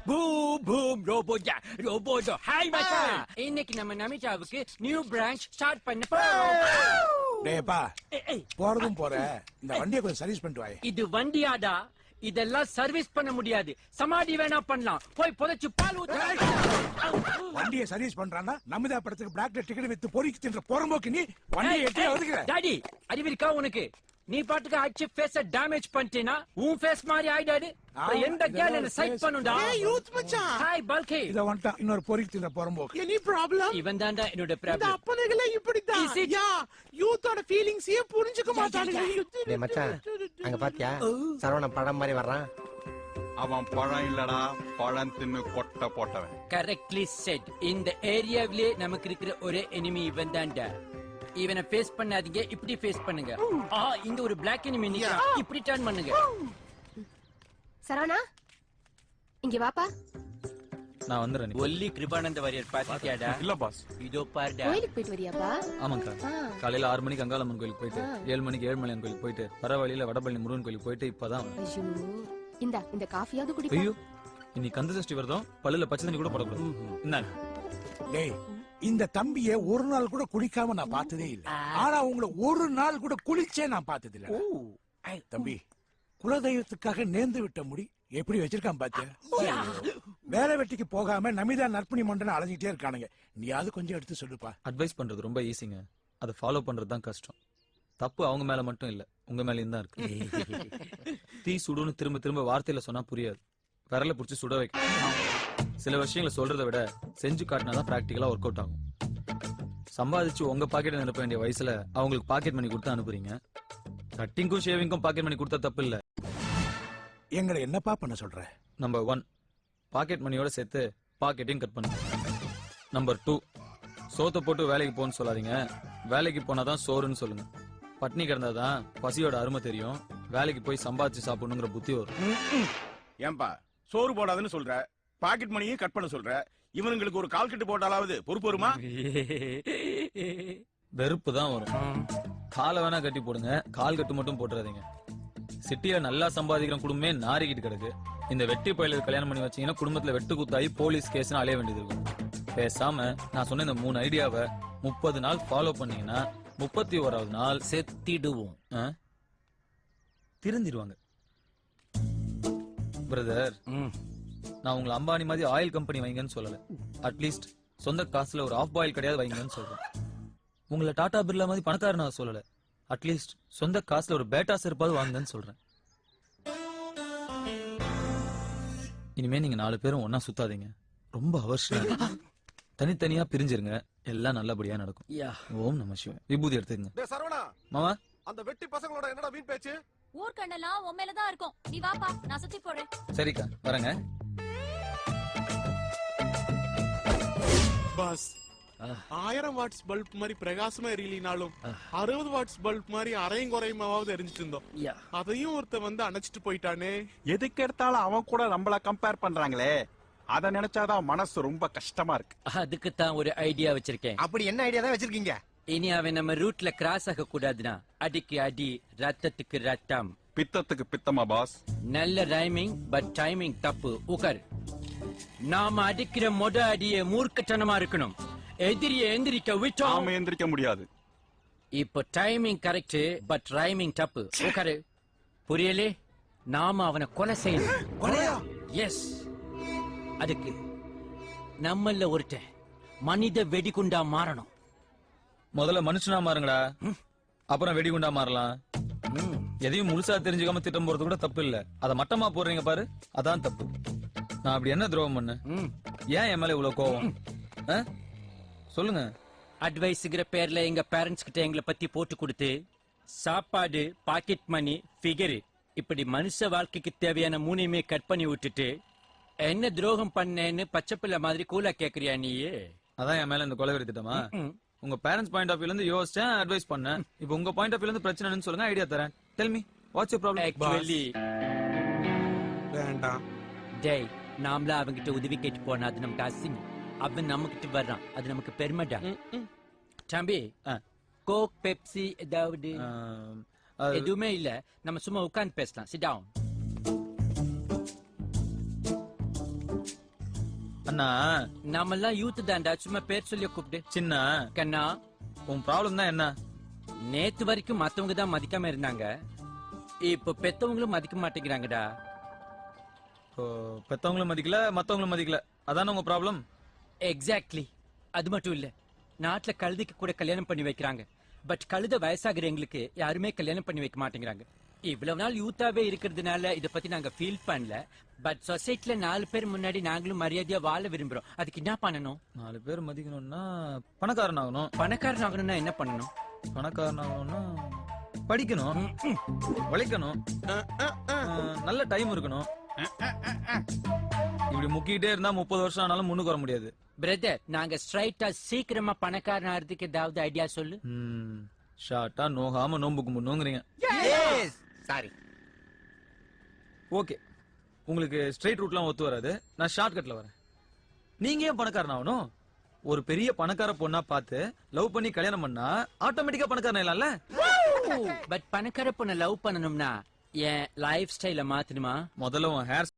Boom boom ரோபோஜா ரோபோஜோ. Hi மச்சான், இன்னைக்கு நம்ம நமிதாவுக்கு நியூ பிரான்ச் ஸ்டார்ட் பண்ண போறோம். டேப்பா போறதும் போற, இந்த வண்டியை கொஞ்சம் சர்வீஸ் பண்ணிட்டு வாயே. இது வண்டியாடா, இதெல்லாம் சர்வீஸ் பண்ண முடியாது. சமாடி வேணா பண்ணலாம், போய் புதைச்சு பால் ஊத்து. வண்டியை சர்வீஸ் பண்றான்னா நமிதா படத்துக்கு பிளாக்ல டிக்கெட் வித்து பொறிக்கு தின்ற போறம்போக்கு நீ வண்டியை எட்டே ஒதுக்குற. டாடி அறிவிருக்கா உனக்கு? நீ பாட்டுக்கு அடிச்சு ஃபேஸ டேமேஜ் பண்ணிட்டேனா உன் ஃபேஸ் மாதிரி ஆயிடாது. எந்த கேர்ள் என்ன சைட் பண்ணுடா. ஏய் யூத் மச்சான், ஹாய் பல்கி. இத வந்துட்டான் இன்னொரு பொறிக்கு தின்ற போறம்போக்கு. Any problem? இவன் தான்டா என்னோட இந்த ப்ராப்ளம். அப்பனகளே இப்படிதான். யா யூத்தோட ஃபீலிங்ஸே புரிஞ்சுக்க மாட்டானுங்க. டேய் மச்சான், அங்க பாத்தியா சரவணன் படம் மாதிரி வர்றான். அவன் பழம் இல்லடா, பழம் தின்னு கொட்டை போட்டவன். Correctly set. இந்த ஏரியாவிலே நமக்கு இருக்கிற ஒரே எனிமி இவன் தான்டா. இவனை ஃபேஸ் பண்ணாதீங்க, இப்படி ஃபேஸ் பண்ணுங்க. இங்க ஒரு பிளாக் எனிமி நிக்கிறான், இப்படி டர்ன் பண்ணுங்க. சரவணா இங்க வாப்பா. நான் வந்துறேன். ஒல்லி கிருபானந்த வாரியர் பாத்தியாடா? இல்ல பாஸ். இதோ பாருடா. கோயிலுக்கு போயிட்டு வரியாப்பா? ஆமாங்கா, காலையில 6 மணிக்கு அங்காளம்மன் கோயிலுக்கு போயிட்டு 7 மணிக்கு ஏழுமலையான் கோயிலுக்கு போயிட்டு வர வழியில வடபழனி முருகன் கோயிலுக்கு போயிட்டு இப்பதான். ஐயோ இந்த காஃபியாவது குடிப்பா. ஐயோ இன்னைக்கு கந்த சஷ்டி வருதம், பல்லுல பச்சை தண்ணி கூட போடக்கூடாது. இந்தாங்க. டேய் இந்த தம்பிய ஒரு நாள் கூட குளிக்காம நான் பார்த்ததே இல்ல. ஆனா உங்களை ஒரு நாள் கூட குளிச்சே நான் பார்த்தது இல்ல. தம்பி குலதெய்வத்துக்காக நேர்ந்து விட்ட முடி எப்படி வச்சிருக்கான் பாத்தியா? வேலை வெட்டிக்கு போகாம நமிதா நற்பணி மண்டன அலைஞ்சிட்டே இருக்கானுங்க. நீயாவது கொஞ்சம் எடுத்து சொல்லுப்பா. அட்வைஸ் பண்றது ரொம்ப ஈஸிங்க, அதை ஃபாலோ பண்றது தான் கஷ்டம். தப்பு அவங்க மேல மட்டும் இல்ல, உங்க மேலயும் தான் இருக்கு. தீ சுடுன்னு திரும்ப திரும்ப வார்த்தையில சொன்னா புரியாது, விரல புடிச்சு சுட வைக்கணும். சில விஷயங்களை சொல்றதை விட செஞ்சு காட்டினாதான் பிராக்டிகலா ஒர்க் அவுட் ஆகும். சம்பாதிச்சு உங்க பாக்கெட் அனுப்ப வேண்டிய வயசுல அவங்களுக்கு பாக்கெட் மணி கொடுத்து அனுப்புறீங்க. கட்டிங்கும் ஷேவிங்கும் பாக்கெட் மணி கொடுத்தா தப்பு இல்ல. எங்களை என்னப்பா பண்ண சொல்ற? நம்பர் 1, பாக்கெட் மணியோட சேர்த்து பாக்கெட்டையும் கட் பண்ணுங்க. நம்பர் 2, சோத்தை போட்டு வேலைக்கு போன்னு சொல்லாதீங்க, வேலைக்கு போனாதான் சோறுன்னு சொல்லுங்க. பட்னி கிடந்தாதான் பசியோட அருமை தெரியும், வேலைக்கு போய் சம்பாதிச்சு சாப்பிடணுங்கிற புத்தி வரும். ஏன்பா சோறு போடாதுன்னு சொல்ற, பாக்கெட் மணியும் கட் பண்ண சொல்ற, இவனுங்களுக்கு ஒரு கால் கட்டு போட்டாலாவது பொறுப்பு வருமா? வெறுப்பு தான் வரும். காலை வேணா கட்டி போடுங்க, கால் கட்டு மட்டும் போட்டுறாதீங்க. சிட்டியில நல்லா சம்பாதிக்கிற குடும்பமே நாரிக்கிட்டு கிடக்கு. இந்த வெட்டி பயிலுக்கு கல்யாணம் பண்ணி வச்சீங்கன்னா குடும்பத்துல வெட்டு குத்தாயி போலீஸ் கேஸ் அலைய வேண்டியது இருக்கும். பேசாம நான் சொன்ன இந்த 3 ஐடியாவை 30 நாள் ஃபாலோ பண்ணீங்கன்னா 31வது நாள் செத்திடுவோம். திருந்திடுவாங்க. பிரதர், நான் உங்களை அம்பானி மாதிரி ஆயில் கம்பெனி வைங்கன்னு சொல்லல, அட்லீஸ்ட் சொந்த காசுல ஒரு ஆஃப் பாயில் கிடையாது வைங்கன்னு சொல்றேன். உங்களை டாடா பிர்லா மாதிரி பணக்காரனா சொல்லல, அட்லீஸ்ட் சொந்த காசுல ஒரு பேட்டா செருப்பாவது வாங்குங்கன்னு சொல்றேன். இனிமே நீங்க 4 பேரும் ஒன்னா சுத்தாதீங்க, ரொம்ப அவசியம். தனித்தனியா பிரிஞ்சிருங்க, எல்லாம் நல்லபடியா நடக்கும். ஓம் நம சிவாய. விபூதி எடுத்துக்கங்க. சரவணா மாமா, அந்த வெட்டி பசங்களோட என்னடா வீண் பேச்சு? ஊர்க்கண்ணெல்லாம் உன் மேலதான் இருக்கும், நீ வாப்பா நான் சுத்தி போறேன். சரிக்கா வரேங்க. பாஸ் 1000 வாட்ஸ் பல்ப் மாதிரி பிரகாசமா எரியலினாலும் 60 வாட்ஸ் பல்ப் மாதிரி அரையும் குறையுமாவது எரிஞ்சிட்டு இருந்தோம். அதையும் ஒருத்த வந்து அணைச்சிட்டு போயிட்டானே. எதுக்கு எடுத்தாலும் அவன் கூட நம்மள கம்பேர் பண்றாங்களே, அத நினைச்சாதான் மனசு ரொம்ப கஷ்டமா இருக்கு. அதுக்கு தான் ஒரு ஐடியா வச்சிருக்கேன். அப்படி என்ன ஐடியா தான் வச்சிருக்கீங்க? இனி அவன் நம்ம ரூட்ல கிராஸ் ஆக கூடாதுன்னா அடிக்கு அடி, ரத்தத்துக்கு ரத்தம். பித்தத்துக்கு பித்தமா பாஸ்? நல்ல ரைமிங், பட் டைமிங் தப்பு. உகர் நாம அடிக்கிற மொத அடியே மூர்க்கத்தனமா இருக்கணும். எதிரியை எந்திரிக்க விட்டோம், நாம எந்திரிக்க முடியாது. இப்போ டைமிங் கரெக்ட், பட் ரைமிங் தப்பு. உகரு புரியலே? நாம அவனை கொலை செய்யணும். எஸ், அதுக்கு நம்மள ஒருத்தன் மனித வெடிகுண்டா மாறணும். முதல்ல மனுஷனா மாறுங்கடா, அப்புறம் வெடிகுண்டா மாறலாம். எதையும் முழுசா தெரிஞ்சுக்காம திட்டம் போறது கூட தப்பு இல்ல, அத மட்டமா போடுறீங்க பாரு, அதான் தப்பு. நான் அப்படி என்ன துரோகம் பண்ண? ஏன் என் மேல இவ்வளவு கோவம்? சொல்லுங்க. அட்வைஸ்ங்கிற பேர்ல எங்க பேரண்ட்ஸ் கிட்ட எங்களை பத்தி போட்டு கொடுத்து சாப்பாடு, பாக்கெட் மணி, ஃபிகர், இப்படி மனுஷ வாழ்க்கைக்கு தேவையான 3யுமே கட் பண்ணி விட்டுட்டு என்ன துரோகம் பண்ணேன்னு பச்சை பிள்ளை மாதிரி கூலா கேக்குறியா நீயே? அதான் என் மேல இந்த கொலைவெறி திட்டமா? உங்க பேரண்ட்ஸ் பாயிண்ட் ஆஃப் வியூல இருந்து யோசிச்சேன், அட்வைஸ் பண்ணேன். இப்போ உங்க பாயிண்ட் ஆஃப் வியூல இருந்து பிரச்சனைன்னு சொல்லுங்க, ஐடியா தரேன். Tell me what's your problem? Actually வேண்டாம் டேய், நாமளா அவங்கிட்ட உதவி கேட்டு போனா அது நமக்கு அசிங்கம். அவன் நம்ம கிட்ட வர்றான், அது நமக்கு பெருமைடா. தம்பி, கோக், பெப்சி ஏதாவது? எதுவுமே இல்ல, நம்ம சும்மா உட்கார்ந்து பேசலாம். Sit down. அண்ணா நாமெல்லாம் யூத் தான்டா, சும்மா பேர் சொல்லி கூப்பிடு. சின்ன கண்ணா, உன் ப்ராப்ளம் தான் என்ன? நேத்து வரைக்கும் மத்தவங்க தான் மதிக்காம இருந்தாங்க, இப்ப பெத்தவங்களும் மதிக்க மாட்டேங்கிறாங்கடா. இப்போ பெத்தவங்களும் மதிக்கல மத்தவங்களும் மதிக்கல, அதான உங்க ப்ராப்ளம்? எக்ஸாக்ட்லி. அது மட்டும் இல்ல, நாட்டுல கழுதைக்கு கூட கல்யாணம் பண்ணி வைக்கிறாங்க, பட் கழுத வயசாகிற எங்களுக்கு யாருமே கல்யாணம் பண்ணி வைக்க மாட்டேங்கிறாங்க. இவ்வளவு நாள் யூத்தாவே இருக்கிறதுனால இத பத்தி நாங்க ஃபீல் பண்ணல, பட் சொசைட்டில 4 பேர் முன்னாடி நாங்களும் மரியாதையா வாழ விரும்புறோம். அதுக்கு என்ன பண்ணணும்? 4 பேர் மதிக்கணும்னா பணக்காரன் ஆகணும். பணக்காரன் ஆகணும்னா என்ன பண்ணணும்? பணக்காரன் ஆகணும்னா படிக்கணும், உழைக்கணும், நல்ல டைம் இருக்கணும். இப்படி முக்கிட்டே இருந்தா 30 வருஷம் ஆனாலும் முன்னுக்கு வர முடியாது. பிரதர், நாங்க ஸ்ட்ரைட்டா சீக்கிரமா பணக்காரன் ஆகிறதுக்கு ஏதாவது ஐடியா சொல்லு. ஷார்ட்டா நோகாம நோம்பு கும்பிடணுங்கிறீங்க. சாரி. ஓகே, உங்களுக்கு ஸ்ட்ரைட் ரூட்லாம் ஒத்து வராது, நான் ஷார்ட் கட்ல வரேன். நீங்க ஏன் பணக்காரன் ஆகணும்? ஒரு பெரிய பணக்கார பொண்ணா பார்த்து லவ் பண்ணி கல்யாணம் பண்ணா ஆட்டோமேட்டிக்கா பணக்காரன் இல்லல்ல? பட் பணக்கார பொண்ண லவ் பண்ணணும்னா என் லைஃப் ஸ்டைல மாத்தணுமா? முதல்ல உன் ஹேர்